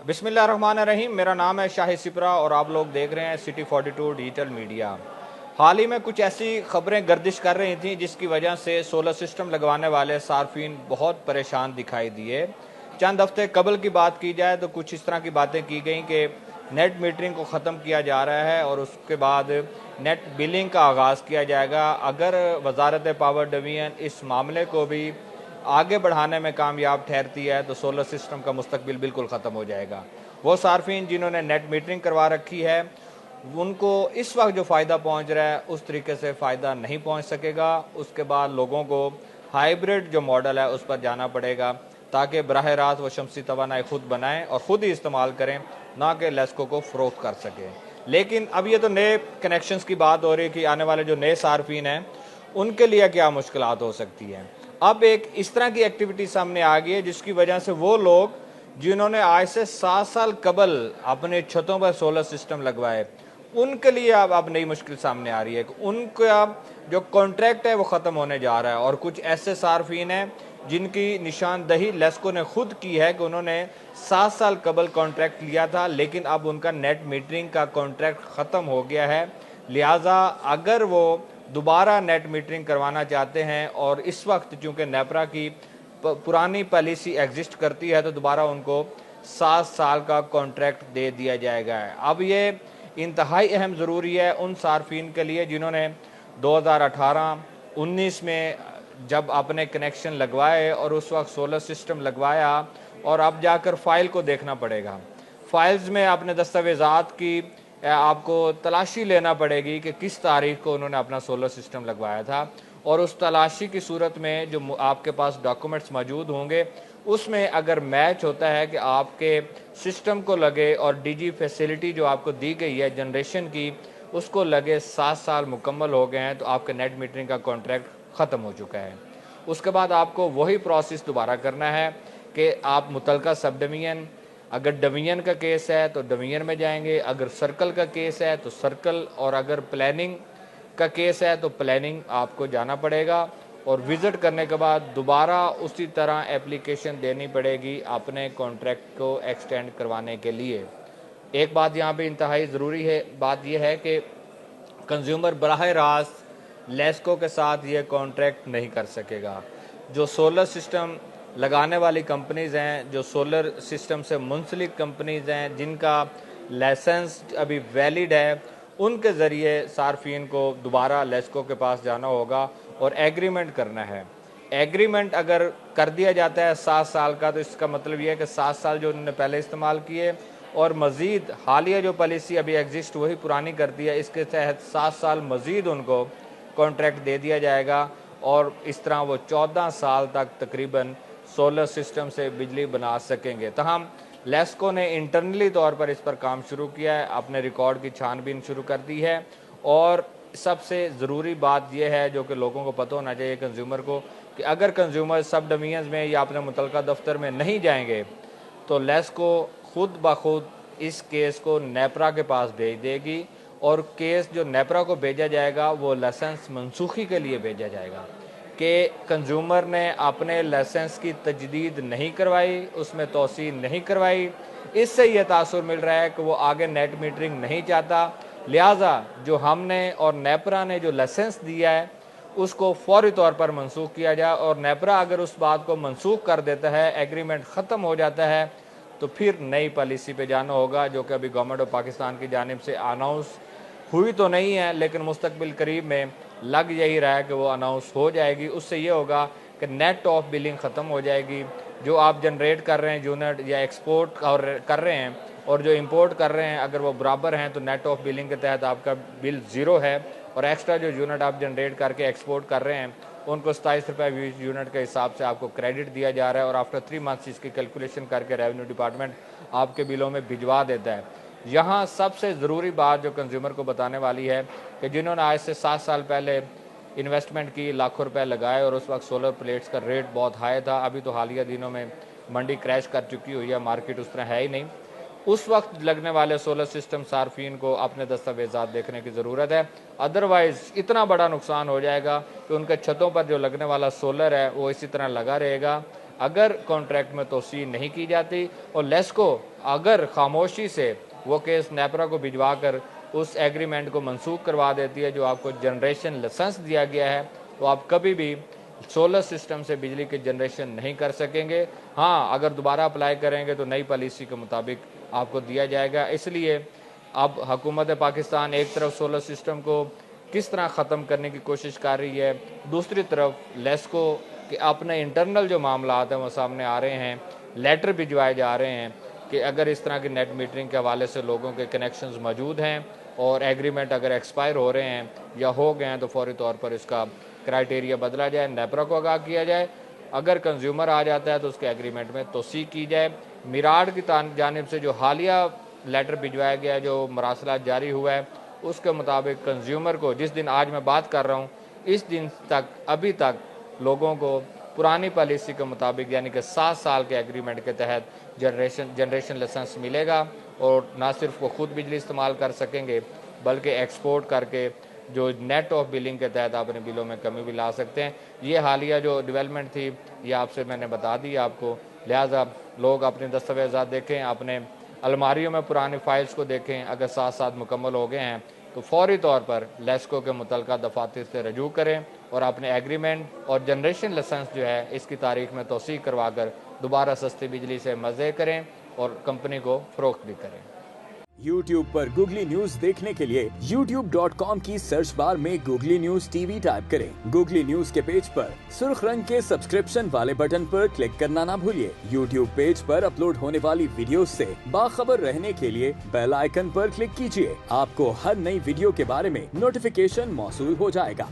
बिस्मिल्लाहिर्रहमानिर्रहीम। मेरा नाम है शाहिद सिपरा और आप लोग देख रहे हैं सिटी 42 डिजिटल मीडिया। हाल ही में कुछ ऐसी खबरें गर्दिश कर रही थी जिसकी वजह से सोलर सिस्टम लगवाने वाले सार्फिन बहुत परेशान दिखाई दिए। चंद हफ्ते कबल की बात की जाए तो कुछ इस तरह की बातें की गई कि नेट मीटरिंग को ख़त्म किया जा रहा है और उसके बाद नेट बिलिंग का आगाज़ किया जाएगा। अगर वजारत पावर डिवीज़न इस मामले को भी आगे बढ़ाने में कामयाब ठहरती है तो सोलर सिस्टम का मुस्तकबिल बिल्कुल ख़त्म हो जाएगा। वो सार्फिन जिन्होंने नेट मीटरिंग करवा रखी है उनको इस वक्त जो फ़ायदा पहुंच रहा है उस तरीके से फ़ायदा नहीं पहुंच सकेगा। उसके बाद लोगों को हाइब्रिड जो मॉडल है उस पर जाना पड़ेगा ताकि बराह रास्त वो शमसी तवानाई खुद बनाएं और ख़ुद ही इस्तेमाल करें, ना कि लेस्को को फ़रोख्त कर सकें। लेकिन अब ये तो नए कनेक्शंस की बात हो रही है कि आने वाले जो नए सार्फिन हैं उनके लिए क्या मुश्किलात हो सकती हैं। अब एक इस तरह की एक्टिविटी सामने आ गई है जिसकी वजह से वो लोग जिन्होंने आज से 7 साल कबल अपने छतों पर सोलर सिस्टम लगवाए उनके लिए अब नई मुश्किल सामने आ रही है कि उनका जो कॉन्ट्रैक्ट है वो ख़त्म होने जा रहा है। और कुछ ऐसे सार्फिन हैं जिनकी निशानदही लेस्को ने खुद की है कि उन्होंने 7 साल कबल कॉन्ट्रैक्ट लिया था लेकिन अब उनका नेट मीटरिंग का कॉन्ट्रैक्ट ख़त्म हो गया है। लिहाजा अगर वो दोबारा नेट मीटरिंग करवाना चाहते हैं और इस वक्त चूँकि नेपरा की पुरानी पॉलिसी एग्जिस्ट करती है तो दोबारा उनको 7 साल का कॉन्ट्रैक्ट दे दिया जाएगा। अब ये इंतहाई अहम ज़रूरी है उन सार्फिन के लिए जिन्होंने 2018-19 में जब अपने कनेक्शन लगवाए और उस वक्त सोलर सिस्टम लगवाया और अब जाकर फ़ाइल को देखना पड़ेगा। फ़ाइल्स में अपने दस्तावेज़ात की आपको तलाशी लेना पड़ेगी कि किस तारीख को उन्होंने अपना सोलर सिस्टम लगवाया था और उस तलाशी की सूरत में जो आपके पास डॉक्यूमेंट्स मौजूद होंगे उसमें अगर मैच होता है कि आपके सिस्टम को लगे और डीजी फैसिलिटी जो आपको दी गई है जनरेशन की उसको लगे 7 साल मुकम्मल हो गए हैं तो आपके नेट मीटरिंग का कॉन्ट्रैक्ट ख़त्म हो चुका है। उसके बाद आपको वही प्रोसेस दोबारा करना है कि आप मुतलका सब डिवीज़न, अगर डिवीज़न का केस है तो डिवीज़न में जाएंगे, अगर सर्कल का केस है तो सर्कल, और अगर प्लानिंग का केस है तो प्लानिंग आपको जाना पड़ेगा और विज़िट करने के बाद दोबारा उसी तरह एप्लीकेशन देनी पड़ेगी अपने कॉन्ट्रैक्ट को एक्सटेंड करवाने के लिए। एक बात यहाँ पे इंतहाई ज़रूरी है, बात यह है कि कंज्यूमर बराह रास्त लेस्को के साथ ये कॉन्ट्रैक्ट नहीं कर सकेगा। जो सोलर सिस्टम लगाने वाली कंपनीज़ हैं, जो सोलर सिस्टम से मुंसलिक कंपनीज़ हैं जिनका लाइसेंस अभी वैलिड है, उनके ज़रिए सार्फिन को दोबारा लेस्को के पास जाना होगा और एग्रीमेंट करना है। एग्रीमेंट अगर कर दिया जाता है 7 साल का तो इसका मतलब यह है कि 7 साल जो उन्होंने पहले इस्तेमाल किए और मज़ीद हालिया जो पॉलिसी अभी एग्जिस्ट वही पुरानी करती है, इसके तहत 7 साल मज़ीद उनको कॉन्ट्रैक्ट दे दिया जाएगा और इस तरह वो 14 साल तक तकरीबन सोलर सिस्टम से बिजली बना सकेंगे। तहम लेस्को ने इंटरनली तौर पर इस पर काम शुरू किया है, अपने रिकॉर्ड की छानबीन शुरू कर दी है और सबसे ज़रूरी बात यह है जो कि लोगों को पता होना चाहिए कंज्यूमर को कि अगर कंज्यूमर सब डिवीज़न में या अपने मुतलका दफ्तर में नहीं जाएंगे तो लेस्को खुद ब खुद इस केस को नेपरा के पास भेज देगी और केस जो नेपरा को भेजा जाएगा वो लाइसेंस मनसूखी के लिए भेजा जाएगा कि कंज्यूमर ने अपने लाइसेंस की तजदीद नहीं करवाई, उसमें तोसी नहीं करवाई, इससे यह तासुर मिल रहा है कि वो आगे नेट मीटरिंग नहीं चाहता। लिहाजा जो हमने और नेपरा ने जो लाइसेंस दिया है उसको फौरी तौर पर मनसूख किया जाए और नेपरा अगर उस बात को मनसूख कर देता है, एग्रीमेंट ख़त्म हो जाता है तो फिर नई पॉलिसी पे जाना होगा जो कि अभी गवर्नमेंट ऑफ पाकिस्तान की जानिब से अनाउंस हुई तो नहीं है लेकिन मुस्तकबिल करीब में लग यही रहा है कि वो अनाउंस हो जाएगी। उससे ये होगा कि नेट ऑफ बिलिंग ख़त्म हो जाएगी। जो आप जनरेट कर रहे हैं यूनिट या एक्सपोर्ट और कर रहे हैं और जो इंपोर्ट कर रहे हैं अगर वो बराबर हैं तो नेट ऑफ बिलिंग के तहत आपका बिल ज़ीरो है और एक्स्ट्रा जो यूनिट आप जनरेट करके एक्सपोर्ट कर रहे हैं उनको 27 रुपये यूनिट के हिसाब से आपको क्रेडिट दिया जा रहा है और आफ्टर 3 मंथ्स इसकी कैलकुलेशन करके रेवेन्यू डिपार्टमेंट आपके बिलों में भिजवा देता है। यहाँ सबसे ज़रूरी बात जो कंज्यूमर को बताने वाली है कि जिन्होंने आज से 7 साल पहले इन्वेस्टमेंट की, लाखों रुपए लगाए और उस वक्त सोलर प्लेट्स का रेट बहुत हाई था, अभी तो हालिया दिनों में मंडी क्रैश कर चुकी हुई है, मार्केट उस तरह है ही नहीं, उस वक्त लगने वाले सोलर सिस्टम सार्फिन को अपने दस्तावेज़ात देखने की ज़रूरत है। अदरवाइज़ इतना बड़ा नुकसान हो जाएगा कि उनके छतों पर जो लगने वाला सोलर है वो इसी तरह लगा रहेगा। اگر کانٹریکٹ میں توسیع نہیں کی جاتی اور لیسکو اگر خاموشی سے وہ کیس نیپرا کو بھجوا کر اس ایگریمنٹ کو منسوخ کروا دیتی ہے جو آپ کو جنریشن لائسنس دیا گیا ہے، تو آپ کبھی بھی سولر سسٹم سے بجلی کی جنریشن نہیں کر سکیں گے۔ ہاں، اگر دوبارہ اپلائی کریں گے تو نئی پالیسی کے مطابق آپ کو دیا جائے گا۔ اس لیے اب حکومت پاکستان ایک طرف سولر سسٹم کو کس طرح ختم کرنے کی کوشش کر رہی ہے، دوسری طرف لیسکو کہ اپنے انٹرنل جو معاملات ہیں وہ سامنے آ رہے ہیں، لیٹر بھجوائے جا رہے ہیں کہ اگر اس طرح کی نیٹ میٹرنگ کے حوالے سے لوگوں کے کنیکشنز موجود ہیں اور ایگریمنٹ اگر ایکسپائر ہو رہے ہیں یا ہو گئے ہیں تو فوری طور پر اس کا کرائیٹیریا بدلا جائے، نیپرا کو آگاہ کیا جائے، اگر کنزیومر آ جاتا ہے تو اس کے ایگریمنٹ میں توسیع کی جائے۔ میراڈ کی جانب سے جو حالیہ لیٹر بھجوایا گیا ہے، جو مراسلات جاری ہوا ہے، اس کے مطابق کنزیومر کو جس دن آج میں بات کر رہا ہوں اس دن تک ابھی تک لوگوں کو پرانی پالیسی کے مطابق یعنی کہ 7 سال کے ایگریمنٹ کے تحت جنریشن لائسنس ملے گا اور نہ صرف وہ خود بجلی استعمال کر سکیں گے بلکہ ایکسپورٹ کر کے جو نیٹ آف بلنگ کے تحت اپنے بلوں میں کمی بھی لا سکتے ہیں۔ یہ حالیہ جو ڈیولپمنٹ تھی یہ آپ سے میں نے بتا دی آپ کو، لہٰذا لوگ اپنے دستاویزات دیکھیں، اپنے الماریوں میں پرانی فائلز کو دیکھیں، اگر 7 سال مکمل ہو گئے ہیں تو فوری طور پر لیسکو کے متعلقہ دفاتر سے رجوع کریں اور اپنے ایگریمنٹ اور جنریشن لائسنس جو ہے اس کی تاریخ میں توسیع کروا کر دوبارہ سستی بجلی سے مزے کریں اور کمپنی کو فروخت بھی کریں۔ YouTube پر گوگلی نیوز دیکھنے کے لیے youtube.com کی سرچ بار میں googly news T V type کریں۔ گوگلی نیوز کے پیج پر سرخ رنگ کے سبسکرپشن والے بٹن پر کلک کرنا نہ بھولیے۔ YouTube پیج پر اپلوڈ ہونے والی ویڈیوز سے باخبر رہنے کے لیے بیل آئیکن پر کلک کیجیے۔ آپ کو ہر نئی ویڈیو کے بارے میں نوٹیفیکیشن موصول ہو جائے گا۔